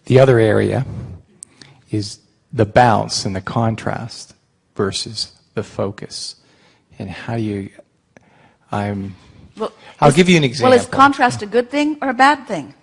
The other area is the bounce and the contrast versus the focus. And how do you, I'll give you an example. Well, is contrast a good thing or a bad thing?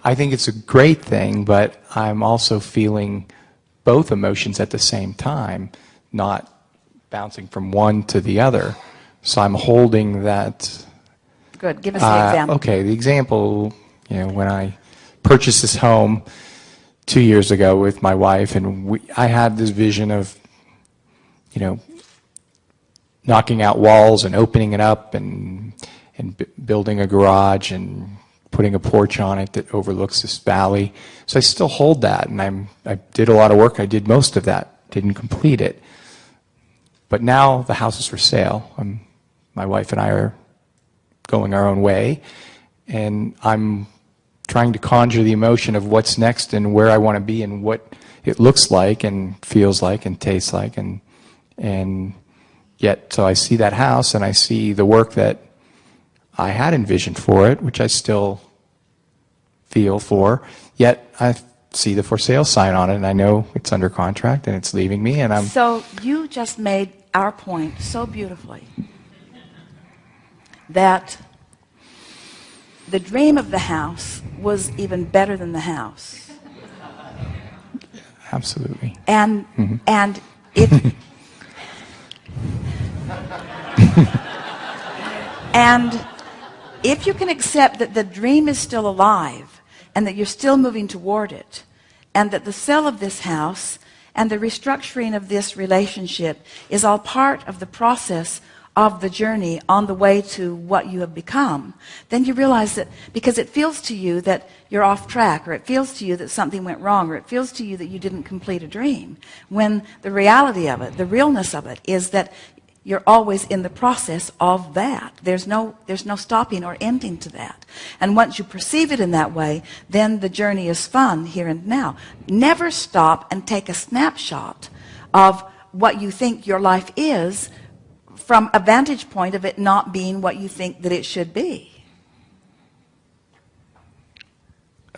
I think it's a great thing, but I'm also feeling both emotions at the same time, not bouncing from one to the other. So I'm holding that. Good. Give us the example. Okay, the example, when I purchased this home 2 years ago with my wife, and I had this vision of, knocking out walls and opening it up and building a garage and putting a porch on it that overlooks this valley. So I still hold that, and I did a lot of work. I did most of that, didn't complete it. But now the house is for sale. My wife and I are going our own way, and I'm trying to conjure the emotion of what's next and where I want to be and what it looks like and feels like and tastes like, and yet so I see that house and I see the work that I had envisioned for it, which I still feel for, yet I see the for sale sign on it and I know it's under contract and it's leaving me, and I'm... So you just made our point so beautifully that the dream of the house was even better than the house. Absolutely. And and if you can accept that the dream is still alive and that you're still moving toward it, and that the sale of this house and the restructuring of this relationship is all part of the process of the journey on the way to what you have become, then you realize that because it feels to you that you're off track, or it feels to you that something went wrong, or it feels to you that you didn't complete a dream, when the reality of it, the realness of it, is that you're always in the process of that. There's no stopping or ending to that. And once you perceive it in that way, then the journey is fun here and now. Never stop and take a snapshot of what you think your life is from a vantage point of it not being what you think that it should be.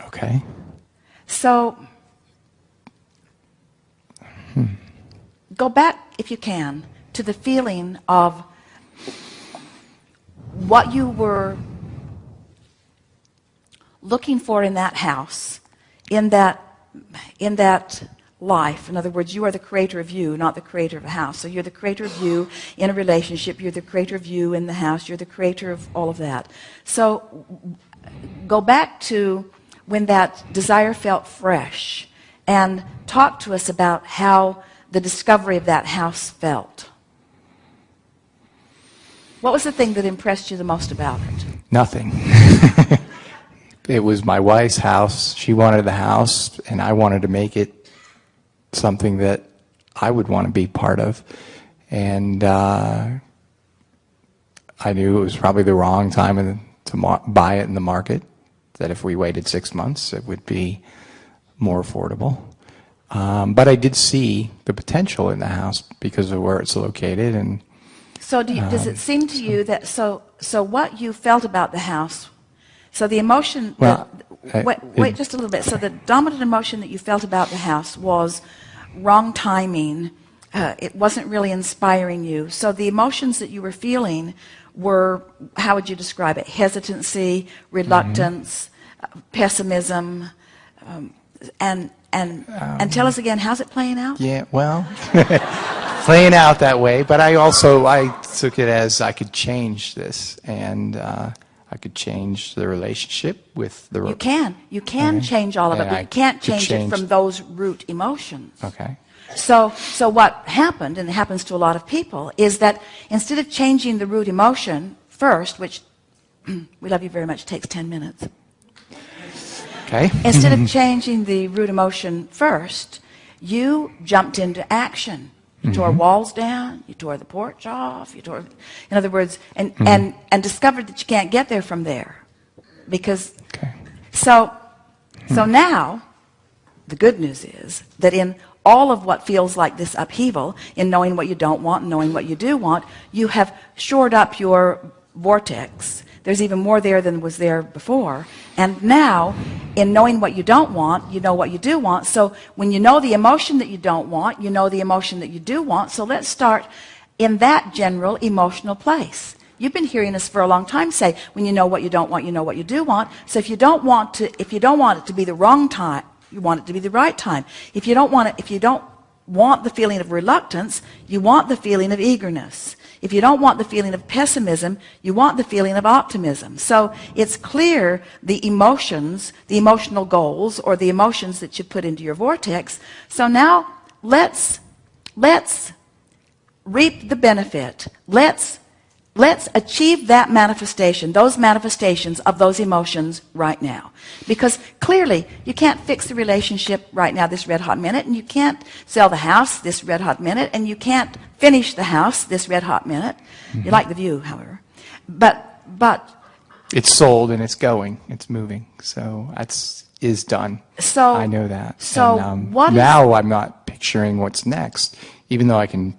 Okay. So go back, if you can, to the feeling of what you were looking for in that house, in that life. In other words, you are the creator of you, not the creator of a house. So you're the creator of you in a relationship, you're the creator of you in the house, you're the creator of all of that. So go back to when that desire felt fresh and talk to us about how the discovery of that house felt. What was the thing that impressed you the most about it? Nothing. It was my wife's house. She wanted the house, and I wanted to make it something that I would want to be part of. And I knew it was probably the wrong time to buy it in the market, that if we waited 6 months, it would be more affordable. But I did see the potential in the house because of where it's located. And so does it seem to you that, so what you felt about the house, so the emotion, well, wait just a little bit, so the dominant emotion that you felt about the house was wrong timing, it wasn't really inspiring you. So the emotions that you were feeling were, how would you describe it? Hesitancy, reluctance, pessimism, and tell us again, how's it playing out? Yeah, well, playing out that way, but I took it as I could change this, and I could change the relationship with the... You can change all of it, but you can't change it from those root emotions. Okay. So what happened, and it happens to a lot of people, is that instead of changing the root emotion first, which we love you very much, takes 10 minutes. Okay. Instead of changing the root emotion first, you jumped into action. You tore walls down, you tore the porch off, in other words, and discovered that you can't get there from there. Because, so now, the good news is that in all of what feels like this upheaval, in knowing what you don't want and knowing what you do want, you have shored up your vortex. There's even more there than was there before. And now, in knowing what you don't want, you know what you do want. So when you know the emotion that you don't want, you know the emotion that you do want. So let's start in that general emotional place. You've been hearing us for a long time say, when you know what you don't want, you know what you do want. So if you don't want it to be the wrong time, you want it to be the right time. If you don't want the feeling of reluctance, you want the feeling of eagerness. If you don't want the feeling of pessimism, you want the feeling of optimism. So it's clear the emotions, the emotional goals, or the emotions that you put into your vortex. So now let's reap the benefit. Let's achieve that manifestation, those manifestations of those emotions right now. Because clearly, you can't fix the relationship right now, this red hot minute, and you can't sell the house this red hot minute, and you can't finish the house this red hot minute. Mm-hmm. You like the view, however. But it's sold and it's going, it's moving. So is done. So I know that. So and, now I'm not picturing what's next, even though I can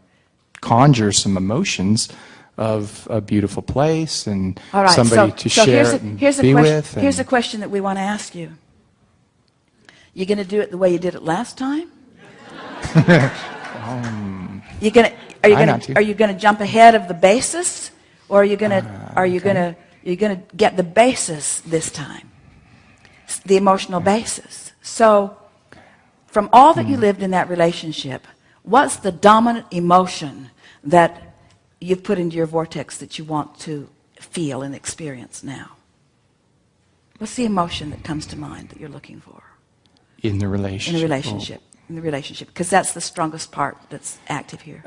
conjure some emotions of a beautiful place and somebody to share and be with. Here's a question that we want to ask you. You going to do it the way you did it last time? Are you going to jump ahead of the basis, or are you going to get the basis this time? The emotional basis. So, from all that you lived in that relationship, what's the dominant emotion that you've put into your vortex that you want to feel and experience now? What's the emotion that comes to mind that you're looking for? In the relationship. In the relationship. In the relationship. Because that's the strongest part that's active here.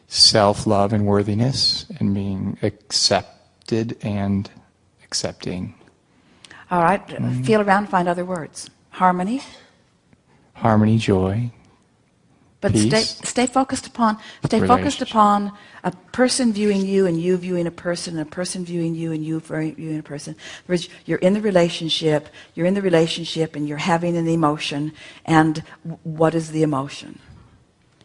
Self-love and worthiness, and being accepted and accepting. All right. Feel around, find other words. Harmony. Harmony, joy, but peace, stay focused upon a person viewing you and you viewing a person, and a person viewing you and you viewing a person. Whereas you're in the relationship, and you're having an emotion. And what is the emotion?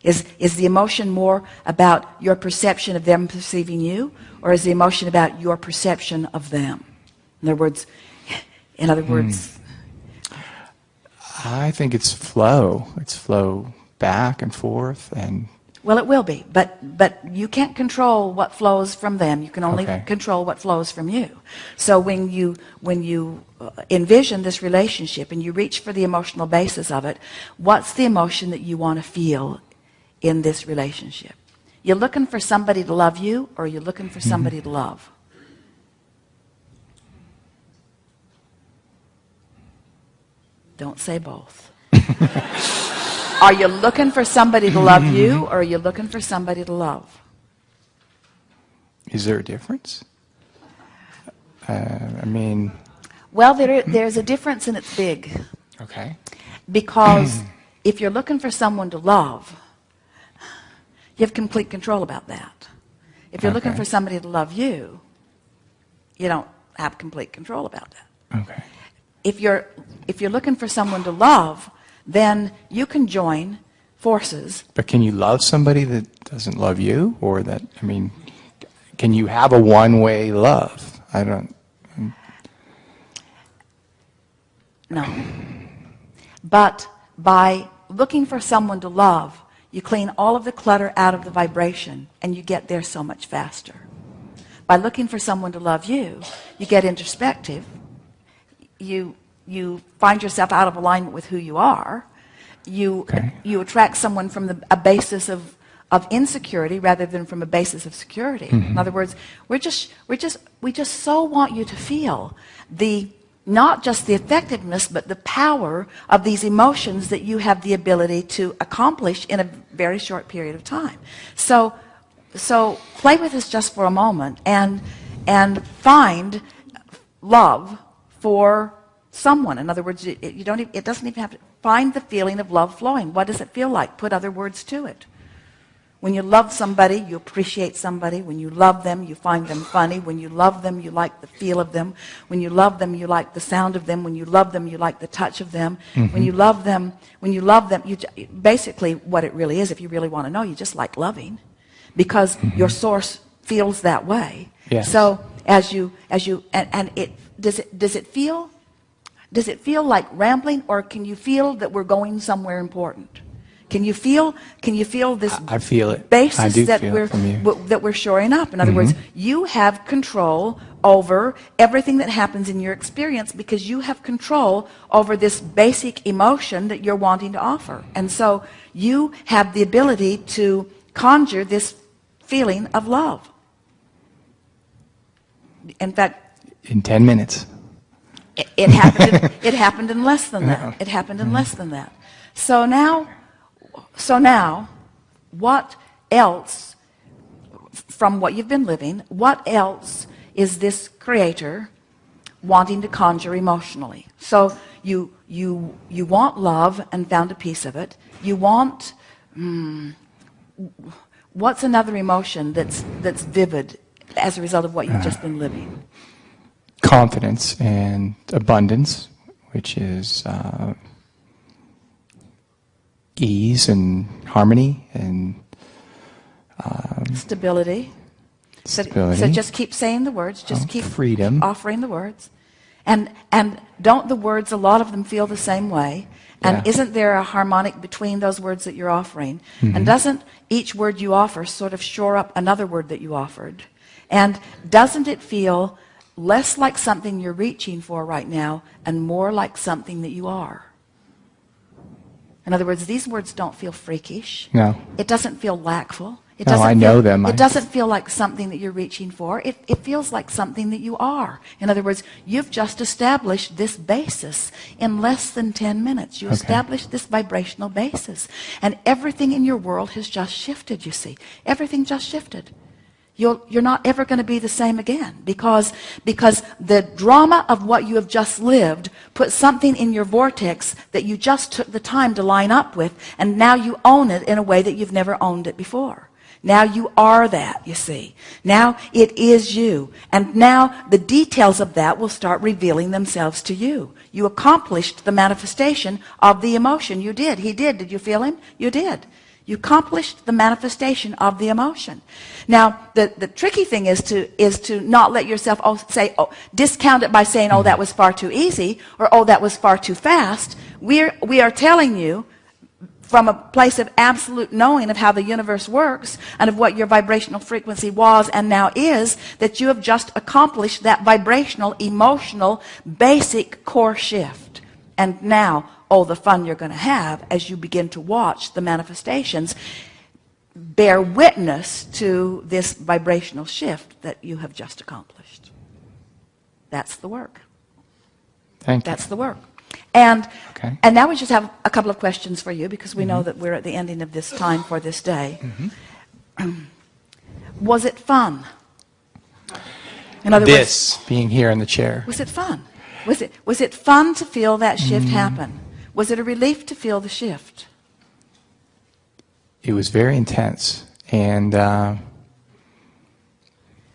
Is the emotion more about your perception of them perceiving you, or is the emotion about your perception of them? In other words. I think it's flow. It's flow back and forth, and well, it will be, but you can't control what flows from them. You can only control what flows from you. So when you envision this relationship and you reach for the emotional basis of it, what's the emotion that you want to feel in this relationship? You're looking for somebody to love you, or you're looking for somebody to love? Don't say both. Are you looking for somebody to love you, or are you looking for somebody to love? Is there a difference? Well, there's a difference, and it's big. Okay. Because if you're looking for someone to love, you have complete control about that. If you're looking for somebody to love you, you don't have complete control about that. Okay. If you're looking for someone to love, then you can join forces. But can you love somebody that doesn't love you, or can you have a one-way love? I don't. No. But by looking for someone to love, you clean all of the clutter out of the vibration, and you get there so much faster. By looking for someone to love you, you get introspective. You find yourself out of alignment with who you are. You attract someone from a basis of insecurity rather than from a basis of security. In other words, we just so want you to feel not just the effectiveness, but the power of these emotions that you have the ability to accomplish in a very short period of time. So play with this just for a moment and find love for someone. In other words, it doesn't even have to find the feeling of love flowing. What does it feel like? Put other words to it. When you love somebody, you appreciate somebody. When you love them, you find them funny. When you love them, you like the feel of them. When you love them, you like the sound of them. When you love them, you like the touch of them. When you love them, basically what it really is, if you really want to know, you just like loving, because your source feels that way. Yes. So does it feel like rambling, or can you feel that we're going somewhere important? Can you feel this? I feel it. Basis I do that feel it from you. that we're shoring up. In other words, you have control over everything that happens in your experience, because you have control over this basic emotion that you're wanting to offer. And so you have the ability to conjure this feeling of love. In fact, in 10 minutes. It happened in less than that. It happened in less than that. So now, what else, from what you've been living, what else is this creator wanting to conjure emotionally? So you want love and found a piece of it. You want, what's another emotion that's vivid as a result of what you've just been living? Confidence and abundance, which is ease and harmony and stability. So just keep saying the words. Just keep freedom. Offering the words. And don't the words, a lot of them feel the same way? And isn't there a harmonic between those words that you're offering? And doesn't each word you offer sort of shore up another word that you offered? And doesn't it feel less like something you're reaching for right now and more like something that you are? In other words, these words don't feel freakish. No. It doesn't feel lackful. It No, doesn't I feel, know them. It doesn't feel like something that you're reaching for. It feels like something that you are. In other words, you've just established this basis in less than 10 minutes. You established this vibrational basis. And everything in your world has just shifted, you see. Everything just shifted. You're not ever going to be the same again, because the drama of what you have just lived put something in your vortex that you just took the time to line up with, and now you own it in a way that you've never owned it before. Now you are that, you see. Now it is you. And now the details of that will start revealing themselves to you. You accomplished the manifestation of the emotion. You did. He did. Did you feel him? You did. You accomplished the manifestation of the emotion. Now, the tricky thing is to not let yourself discount it by saying, oh, that was far too easy, or oh, that was far too fast. We are telling you from a place of absolute knowing of how the universe works and of what your vibrational frequency was and now is, that you have just accomplished that vibrational, emotional, basic core shift. And now, oh, the fun you're going to have as you begin to watch the manifestations bear witness to this vibrational shift that you have just accomplished. That's the work. Thank you. That's the work. And now we just have a couple of questions for you, because we know that we're at the ending of this time for this day. Was it fun? In other words, being here in the chair. was it fun? Was it fun to feel that shift happen? Was it a relief to feel the shift? It was very intense, and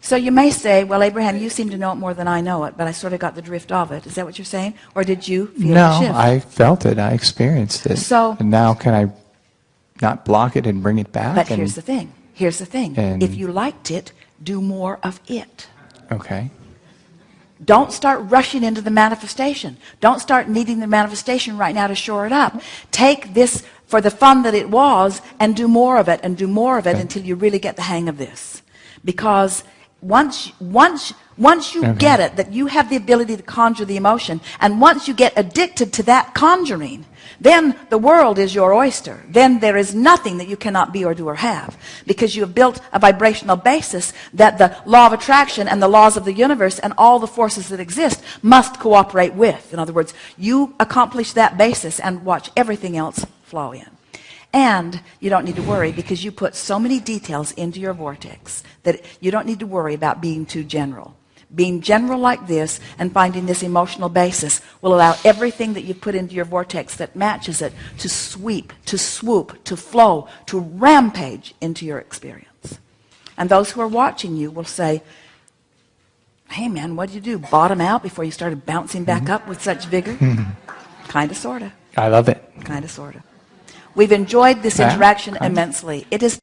so you may say, well, Abraham, you seem to know it more than I know it, but I sort of got the drift of it. Is that what you're saying? Or did you feel the shift? no, I felt it. I experienced it. So- and now can I not block it and bring it back? But here's the thing. Here's the thing. and- If you liked it, do more of it. Okay. Don't start rushing into the manifestation. Don't start needing the manifestation right now to shore it up. Take this for the fun that it was and do more of it and do more of it until you really get the hang of this. Because once you get it, that you have the ability to conjure the emotion, and once you get addicted to that conjuring, then the world is your oyster. Then there is nothing that you cannot be or do or have, because you have built a vibrational basis that the law of attraction and the laws of the universe and all the forces that exist must cooperate with. In other words, you accomplish that basis and watch everything else flow in. And you don't need to worry, because you put so many details into your vortex that you don't need to worry about being too general. being general like this and finding this emotional basis will allow everything that you put into your vortex that matches it to sweep, to swoop, to flow, to rampage into your experience. And those who are watching you will say, hey man, what did you do? Bottom out before you started bouncing back up with such vigor? Kind of, sort of. I love it. Kind of, sort of. We've enjoyed this interaction immensely. It is